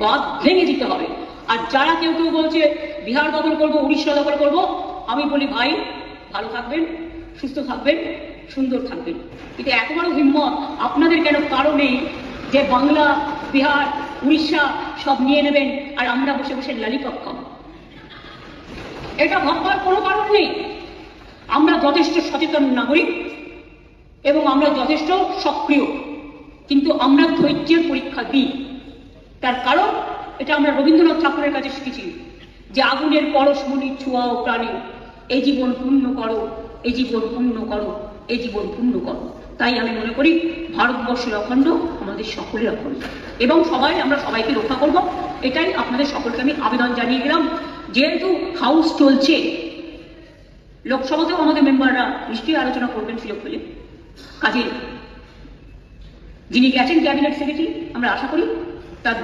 বাঁধ ভেঙে দিতে হবে। আর যারা কেউ কেউ বলছে বিহার দখল করবো, উড়িষ্যা দখল করবো, আমি বলি ভাই ভালো থাকবেন, সুস্থ থাকবেন, সুন্দর থাকবেন। কিন্তু এত বড় হিম্মত আপনাদের কেন? কারণ নেই যে বাংলা, বিহার, উড়িষ্যা সব নিয়ে নেবেন আর আমরা বসে বসে ললিপপ খাবো। এটা ভাববার কোনো কারণ নেই। আমরা যথেষ্ট সচেতন নাগরিক এবং আমরা যথেষ্ট সক্রিয়, কিন্তু আমরা ধৈর্যের পরীক্ষা দিই। তার কারণ এটা আমরা রবীন্দ্রনাথ ঠাকুরের কাছে শিখেছি যে আগুনের পরশমণি ছোঁয়াও প্রাণী, এই জীবন পূর্ণ করো, এই জীবন পূর্ণ করো, এই জীবন পূর্ণ করো। তাই আমি মনে করি ভারতবর্ষের অখণ্ড আমাদের সকলের অখণ্ড এবং আমরা সবাইকে রক্ষা করব। এটাই আপনাদের সকলকে আমি আবেদন জানিয়ে গেলাম। যেহেতু হাউস চলছে, লোকসভাতেও আমাদের মেম্বাররা নিশ্চয়ই আলোচনা করবেন সুযোগ পেলে। কাজে যিনি গেছেন ক্যাবিনেট সেক্রেটারি, আমরা আশা করি তার